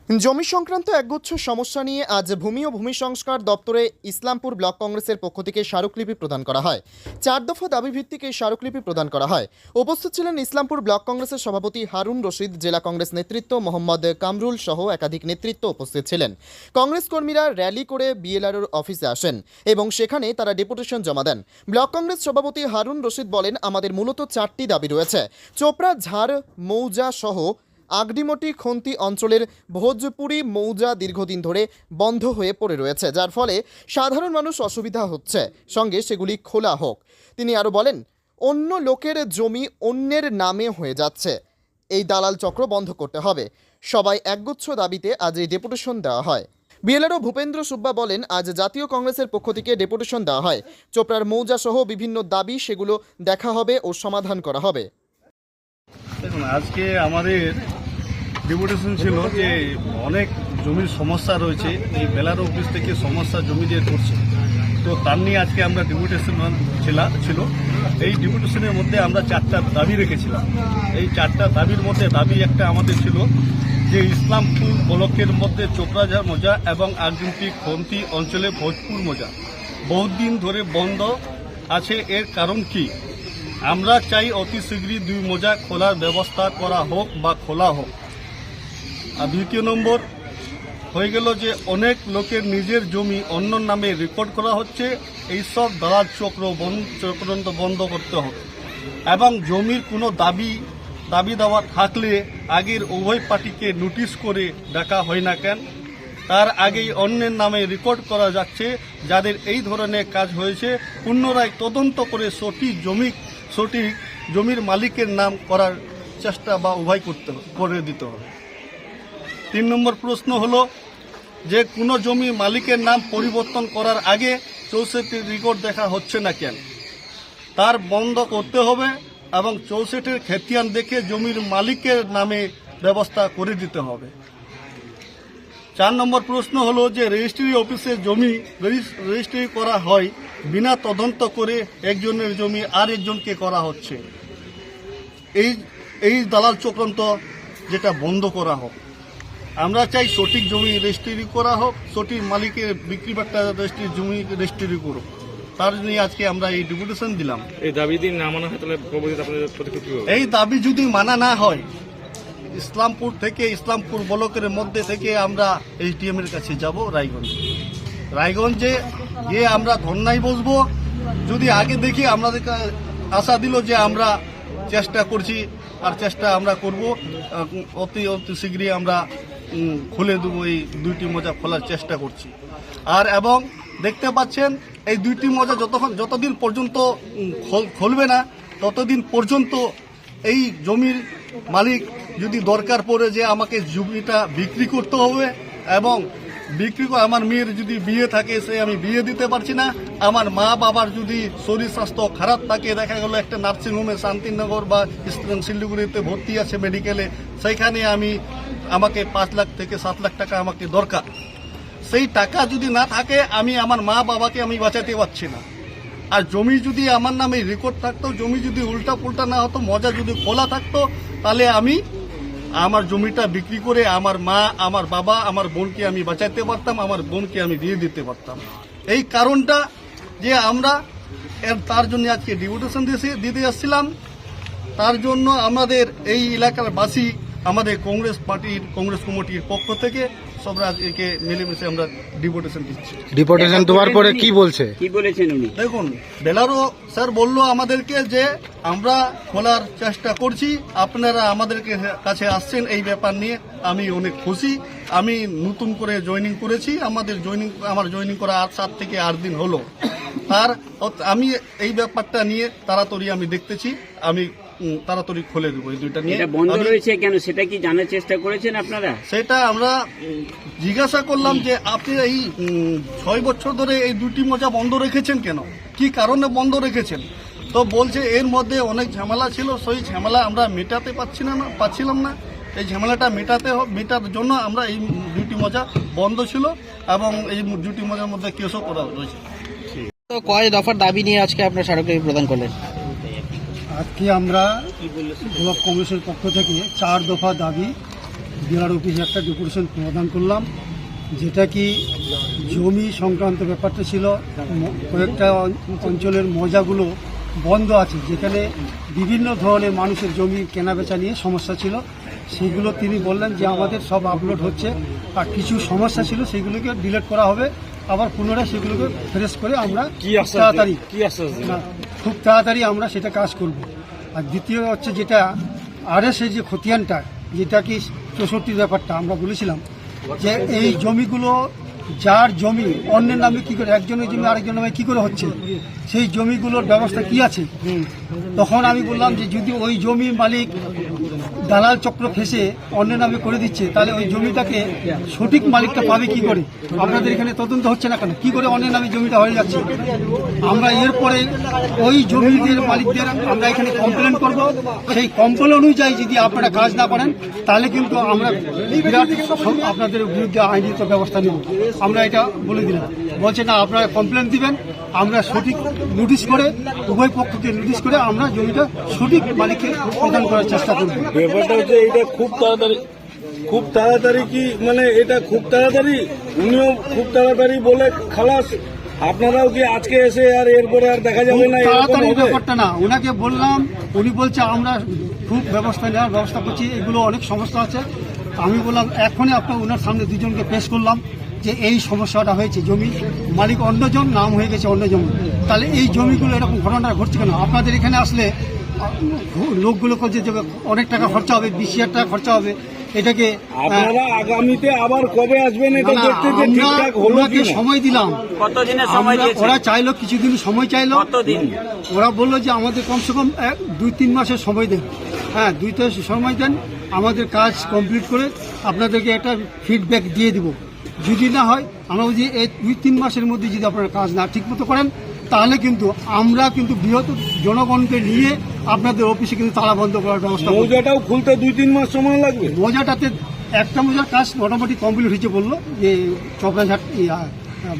জমি সংক্রান্ত একগুচ্ছ সমস্যা নিয়ে আজ ভূমি ও ভূমি সংস্কার দপ্তরে ইসলামপুর ব্লক কংগ্রেসের পক্ষ থেকে স্মারকলিপি প্রদান করা হয়। 4 দফা দাবি ভিত্তিক এই স্মারকলিপি প্রদান করা হয়। উপস্থিত ছিলেন ইসলামপুর ব্লক কংগ্রেসের সভাপতি হারুন রশিদ, জেলা কংগ্রেস নেতৃত্ব মোহাম্মদ কামরুল সহ একাধিক নেতৃত্ব উপস্থিত ছিলেন। কংগ্রেস কর্মীরা র্যালি করে বিএলআরওর অফিসে আসেন এবং সেখানে তারা ডেপুটেশন জমা দেন। ব্লক কংগ্রেস সভাপতি হারুন রশিদ বলেন, আমাদের মূলত 4টি দাবি রয়েছে। চোপড়া ঝাড় মৌজা সহ আগডিমটি খন্তি অঞ্চলের ভোজপুরি মৌজা দীর্ঘদিন ধরে বন্ধ হয়ে পড়ে রয়েছে, যার ফলে সাধারণ মানুষ অসুবিধা হচ্ছে, সঙ্গে সেগুলি খোলা হোক। তিনি আরও বলেন, অন্য লোকের জমি অন্যের নামে হয়ে যাচ্ছে, এই দালাল চক্র বন্ধ করতে হবে। সবাই একগুচ্ছ দাবিতে আজ এই ডেপুটেশন দেওয়া হয়। বিএলআরও ভূপেন্দ্র সুব্বা বলেন, আজ জাতীয় কংগ্রেসের পক্ষ থেকে ডেপুটেশন দেওয়া হয়। চোপড়ার মৌজা সহ বিভিন্ন দাবি সেগুলো দেখা হবে ও সমাধান করা হবে। দেখুন, আজকে আমাদের ডেপুটেশন ছিল যে অনেক জমির সমস্যা রয়েছে, এই বেলার অফিস থেকে সমস্যা জমি দিয়ে করছে, তো তার নিয়ে আজকে আমরা ডেপুটেশন ছিল। এই ডেপুটেশনের মধ্যে আমরা 4টা দাবি রেখেছিলাম। এই 4টা দাবির মধ্যে দাবি একটা আমাদের ছিল যে ইসলামপুর ব্লকের মধ্যে চোপড়া মৌজা এবং আগডিমটি খন্তি অঞ্চলে ভোজপুর মৌজা বহুদিন ধরে বন্ধ আছে। এর কারণ কি? আমরা চাই অতি শীঘ্রই 2 মৌজা খোলার ব্যবস্থা করা হোক বা খোলা হোক। আর দ্বিতীয় নম্বর হয়ে গেল যে অনেক লোকের নিজের জমি অন্য নামে রেকর্ড করা হচ্ছে, এইসব দালাল চক্রান্ত বন্ধ করতে হবে এবং জমির কোনো দাবি দেওয়া থাকলে আগের উভয় পার্টিকে নোটিশ করে ডাকা হয় না কেন, তার আগেই অন্যের নামে রেকর্ড করা যাচ্ছে। যাদের এই ধরনের কাজ হয়েছে পুনরায় তদন্ত করে সঠিক জমির মালিকের নাম করার চেষ্টা বা উভয় করে দিতে হবে। 3 নম্বর প্রশ্ন হলো যে কোনো জমি মালিকের নাম পরিবর্তন করার আগে 64 রেকর্ড দেখা হচ্ছে না কেন, তার বন্ধ করতে হবে এবং 64 খতিয়ান দেখে জমির মালিকের নামে ব্যবস্থা করে দিতে হবে। 4 নম্বর প্রশ্ন হলো যে রেজিস্ট্রি অফিসে জমি রেজিস্ট্রি করা হয় বিনা তদন্ত করে একজনের জমি আর একজনকে করা হচ্ছে, এই দালাল চক্রান্ত যেটা বন্ধ করা হোক। আমরা চাই সঠিক জমি রেজিস্ট্রি করা হোক, সঠিক মালিকের বিক্রি বাট্টা জমি রেজিস্ট্রি করুক। তার নিয়ে আজকে আমরা এই ডেপুটেশন দিলাম। এই দাবি যদি না মানা হয় তাহলে এই দাবি যদি মানা না হয়, ইসলামপুর ব্লকের মধ্যে থেকে আমরা এসডিএম এর কাছে যাব রায়গঞ্জে গিয়ে আমরা ধর্নায় বসবো। যদি আগে দেখি আমাদের আশা দিল যে আমরা চেষ্টা করছি আর চেষ্টা আমরা করব, অতি শীঘ্রই আমরা খুলে দেবো, এই 2টি মৌজা খোলার চেষ্টা করছি। আর এবং দেখতে পাচ্ছেন এই 2টি মৌজা যতদিন পর্যন্ত খুলবে না ততদিন পর্যন্ত এই জমির মালিক যদি দরকার পড়ে যে আমাকে জমিটা বিক্রি করতে হবে এবং আমার মেয়ের যদি বিয়ে থাকে সে আমি বিয়ে দিতে পারছি না, আমার মা বাবার যদি শরীর স্বাস্থ্য খারাপ থাকে, দেখা গেল একটা নার্সিংহোমে শান্তিনগর বা শিলিগুড়িতে ভর্তি আছে মেডিকেলে, সেইখানে আমাকে 5 লাখ থেকে 7 লাখ টাকা আমাকে দরকার, সেই টাকা যদি না থাকে আমি আমার মা বাবাকে আমি বাঁচাতে পারছি না। আর জমি যদি আমার নামে রেকর্ড থাকতো, জমি যদি উল্টা পুল্টা না হতো, মজা যদি খোলা থাকতো, তাহলে আমি আমার জমিটা বিক্রি করে আমার মা, আমার বাবা, আমার বোনকে আমি বাঁচাতে পারতাম, আমার বোনকে আমি দিয়ে দিতে পারতাম। এই কারণটা যে আমরা তার জন্য আজকে ডেপুটেশন দিতে আসছিলাম। তার জন্য আমাদের এই এলাকার বাসী, আমাদের কংগ্রেস কমিটির পক্ষ থেকে সবরা একে মিলেমিশে আমরা ডেপুটেশন দিচ্ছি। ডেপুটেশন দেওয়ার পরে কি বলেছেন উনি? দেখুন, বেলারও স্যার বললো আমাদেরকে যে আমরা খোলার চেষ্টা করছি, আপনারা আমাদের কাছে আসছেন এই ব্যাপার নিয়ে। আমি অনেক খুশি। আমি নতুন করে জয়েনিং করেছি, আমার জয়েনিং করা 7 থেকে 8 দিন হলো। আমি এই ব্যাপারটা নিয়ে তাড়াতাড়ি আমি দেখতেছি, আমি তাড়াতাড়ি খুলে দেবো। এই 2টা নিয়ে বন্ধ রয়েছে কেন সেটা কি জানার চেষ্টা করেছেন আপনারা? সেটা আমরা জিজ্ঞাসা করলাম যে আপনি এই 6 বছর ধরে এই 2টি মৌজা বন্ধ রেখেছেন কেন, কি কারণে বন্ধ রেখেছেন? তো বলছে এর মধ্যে অনেক ঝামেলা ছিল, সেই ঝামেলা আমরা মেটাতে পারছিলাম না। এই ঝামেলাটা মেটার জন্য আমরা এই 2টি মৌজা বন্ধ ছিল এবং এই 2টি মৌজার মধ্যে কেসও করা রয়েছে। তো কয় দফার দাবি নিয়ে আজকে আপনার স্মারকলিপি প্রদান করলেন? আজকে আমরা ব্লক কংগ্রেসের পক্ষ থেকে 4 দফা দাবি ডিআর অফিসে একটা ডেপুটেশন প্রদান করলাম, যেটা কি জমি সংক্রান্ত ব্যাপারটা ছিল। কয়েকটা অঞ্চলের মৌজাগুলো বন্ধ আছে, যেখানে বিভিন্ন ধরনের মানুষের জমি কেনাবেচা নিয়ে সমস্যা ছিল। সেগুলো তিনি বললেন যে আমাদের সব আপলোড হচ্ছে, আর কিছু সমস্যা ছিল সেগুলোকে ডিলিট করা হবে, আবার পুনরায় সেগুলোকে ফ্রেশ করে আমরা খুব তাড়াতাড়ি আমরা সেটা কাজ করব। আর দ্বিতীয় হচ্ছে যেটা আরএসের যে খতিয়ানটা, যেটা কি 64 ব্যাপারটা আমরা বলেছিলাম যে এই জমিগুলো যার জমি অন্যের নামে কি করে, একজনের জমি আরেকজনের নামে কি করে হচ্ছে, সেই জমিগুলোর ব্যবস্থা কি আছে। তখন আমি বললাম যে যদি ওই জমির মালিক দালাল চক্র ফেসে অন্যের নামে করে দিচ্ছে, তাহলে ওই জমিটাকে সঠিক মালিকটা পাবে কি করে? আপনাদের এখানে তদন্ত হচ্ছে না কেন? কি করে অন্যের নামে জমিটা হয়ে যাচ্ছে? আমরা এরপরে ওই জমিদের মালিকদের আমরা এখানে কমপ্লেন করব। সেই কমপ্লেন অনুযায়ী যদি আপনারা কাজ না করেন, তাহলে কিন্তু আমরা বিরাট আপনাদের বিরুদ্ধে আইনগত ব্যবস্থা নেব। আমরা এটা বলে দিলাম। বলছে না, আপনারা কমপ্লেন দিবেন, আমরা সঠিক নোটিশ করে, উভয় পক্ষকে নোটিশ করে আমরা জমিটা সঠিক মালিককে প্রদান করার চেষ্টা করব। ব্যাপারটা হচ্ছে এটা খুব তাড়াতাড়ি কি মানে এটা খুব তাড়াতাড়ি, উনিও খুব তাড়াতাড়ি বলে খালাস, আপনারাও কি আজকে এসে আর এরপরে আর দেখা যাবে না? এরকম তাড়াতাড়ি হবে? ব্যাপারটা না, ওনাকে বললাম, উনি বলছে আমরা খুব ব্যবস্থা নেওয়ার ব্যবস্থা করছি, এগুলো অনেক সমস্যা আছে। আমি বললাম এখনই আপনার ওনার সামনে দুজনকে পেশ করলাম যে এই সমস্যাটা হয়েছে, জমি মালিক অন্যজন, নাম হয়ে গেছে অন্যজন, তাহলে এই জমিগুলো এরকম ঘটনা ঘটছে কেন? আপনাদের এখানে আসলে লোকগুলো করছে যে অনেক টাকা খরচা হবে, 20,000 টাকা খরচা হবে, এটাকে আপনারা আগামীতে আবার কবে আসবেন এটা না, দেখতে যে আমরা ঠিকঠাক হলো ওনাকে কিনা? সময় দিলাম। কতদিনের সময় আমরা- দিয়েছে? ওরা চাইলো কিছুদিন সময় চাইলো, কতদিন? ওরা বললো যে আমাদের কমসে কম 2-3 মাসের সময় দেন। হ্যাঁ, 2 মাসের সময় দেন, আমাদের কাজ কমপ্লিট করে আপনাদেরকে একটা ফিডব্যাক দিয়ে দিব। যদি না হয়, আমরা বলছি এই 2-3 মাসের মধ্যে যদি আপনারা কাজ না ঠিকমতো করেন, তাহলে কিন্তু আমরা কিন্তু বৃহৎ জনগণকে নিয়ে আপনাদের অফিসে কিন্তু তালা বন্ধ করার ব্যবস্থা করব। মৌজাটাও খুলতে 2-3 মাস সময় লাগবে। মৌজাটাতে একটা মৌজার কাজ মোটামুটি কমপ্লিট হয়েছে বললো, যে চপড়াঝাট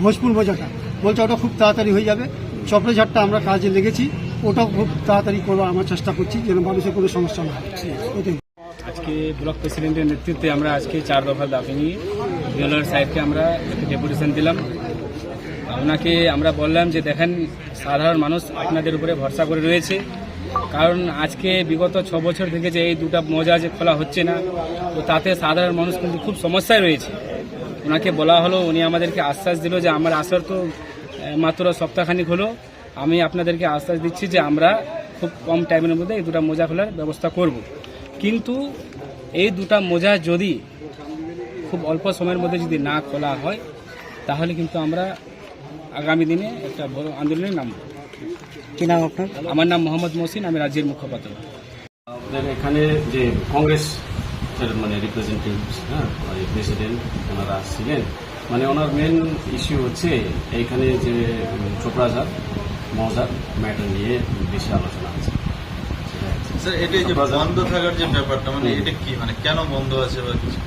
ভোজপুর মৌজাটা, বলছে ওটা খুব তাড়াতাড়ি হয়ে যাবে। চপড়াঝাটটা আমরা কাজে লেগেছি, ওটাও খুব তাড়াতাড়ি করবার আমরা চেষ্টা করছি, যেন মানুষের কোনো সমস্যা না হয়। এটাই। আজকে ব্লক প্রেসিডেন্টের নেতৃত্বে আমরা আজকে 4 দফা দাবি নিয়ে বিএলআর সাহেবকে আমরা একটা ডেপুটেশন দিলাম। ওনাকে আমরা বললাম যে দেখেন, সাধারণ মানুষ আপনাদের উপরে ভরসা করে রয়েছে, কারণ আজকে বিগত 6 বছর থেকে যে এই দুটা মৌজা যে খোলা হচ্ছে না, তো তাতে সাধারণ মানুষ কিন্তু খুব সমস্যায় রয়েছে। ওনাকে বলা হলো, উনি আমাদেরকে আশ্বাস দিল যে আমার আসার তো মাত্র সপ্তাহখানিক হলো, আমি আপনাদেরকে আশ্বাস দিচ্ছি যে আমরা খুব কম টাইমের মধ্যে এই দুটা মৌজা খোলার ব্যবস্থা করব। কিন্তু এই দুটা মৌজা যদি খুব অল্প সময়ের মধ্যে যদি না খোলা হয়, তাহলে কিন্তু আমরা আগামী দিনে একটা বড় আন্দোলনের নামব। কি নাম আপনার? আমার নাম মোহাম্মদ মহসিন, আমি রাজ্যের মুখপাত্র। আমাদের এখানে যে কংগ্রেস মানে রিপ্রেজেন্টেটিভ, হ্যাঁ, প্রেসিডেন্ট ওনারা আসছিলেন, মানে ওনার মেন ইস্যু হচ্ছে এইখানে যে চোপড়াঝাড় মৌজার ম্যাটার নিয়ে বেশি আলোচনা আছে। স্যার, এটা যে বন্ধ থাকার যে ব্যাপারটা, মানে এটা কি, মানে কেন বন্ধ আছে বা কিছু?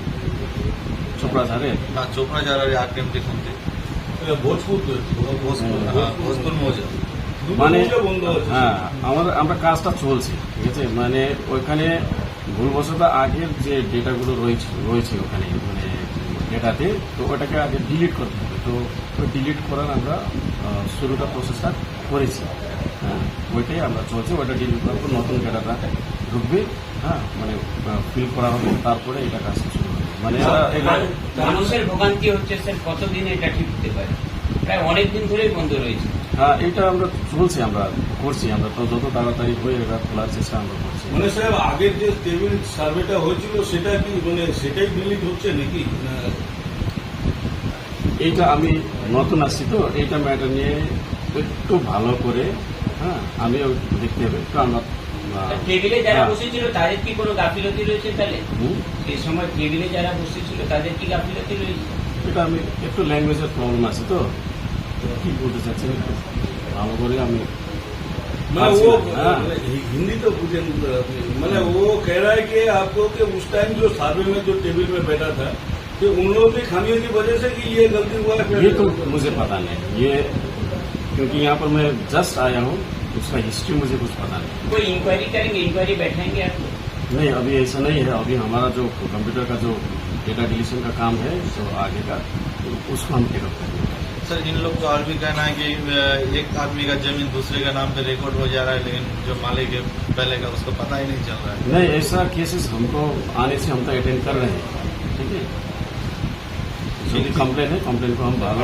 চোপড়াঝাড়ে না, চোপড়াঝাড় আর আগ্রেম দেখুনতে ভোজপুর মৌজা মানে হ্যাঁ, আমরা কাজটা চলছে, ঠিক আছে। মানে ওইখানে ভুলবশত আগের যে ডেটাগুলো রয়েছে ওখানে মানে ডেটাতে, তো ওটাকে আগে ডিলিট করতে হবে। তো ওই ডিলিট করার আমরা শুরুটা প্রসেসটা করেছি। হ্যাঁ, ওইটাই আমরা চলছে। ওইটা ডিলিট করার পর নতুন ডেটাটা ঢুকবে, হ্যাঁ, মানে ফিল করা হবে, তারপরে এটা কাজটা শুরু হবে। মানে মানুষের ভোগান্তি হচ্ছে স্যার, কতদিন এটা ঠিক হতে পারে? প্রায় অনেকদিন ধরেই বন্ধ রয়েছে। হ্যাঁ, এটা আমরা চলছে, আমরা করছি, আমরা তো যত তাড়াতাড়ি হয়ে এটা খোলার চেষ্টা আমরা করছি। মানে সাহেব, আগের যে টেবিল সার্ভেটা হয়েছিল সেটা কি মানে সেটাই ডিলিট হচ্ছে নাকি? এইটা আমি নতুন আসছি, তো এইটা ম্যাটার নিয়ে একটু ভালো করে, হ্যাঁ, আমিও দেখতে হবে একটু। আমরা টেবিলে যারা হ্যাঁ। বসেছিল তাদের কি কোনো গাফিলতি রয়েছে? তাহলে হুম, সেই সময় টেবিলে যারা বসেছিল তাদের কি গাফিলতি রয়েছে? এটা আমি একটু ল্যাঙ্গুয়েজের প্রবলেম আছে, তো কি বলতে চাচ্ছি একটু ভালো করে আমি मतलब वो हाँ। हिंदी तो पूछे मतलब वो कह रहा है कि आपको कि उस टाइम जो सर्वे में जो टेबल में बैठा था, तो उन लोगों की खामियों की वजह से कि ये गलती हुआ है। ये तो मुझे पता नहीं, ये क्योंकि यहाँ पर मैं जस्ट आया हूँ, उसका हिस्ट्री मुझे कुछ पता नहीं। कोई इंक्वायरी करेंगे, इंक्वायरी बैठाएंगे आप लोग? नहीं, अभी ऐसा नहीं है। अभी हमारा जो कंप्यूटर का जो डेटा डिलीशन का काम है, तो आगे का उसको हम टेकअप करेंगे। सर, इन लोग का और भी कहना है कि एक आदमी का जमीन दूसरे का नाम पे रिकॉर्ड हो जा रहा है, लेकिन जो मालिक है पहले का उसको पता ही नहीं चल रहा है। नहीं, ऐसा केसेस हमको आने से हम तो अटेंड कर रहे हैं, ठीक है। जो भी कंप्लेन है, कंप्लेन को हम बार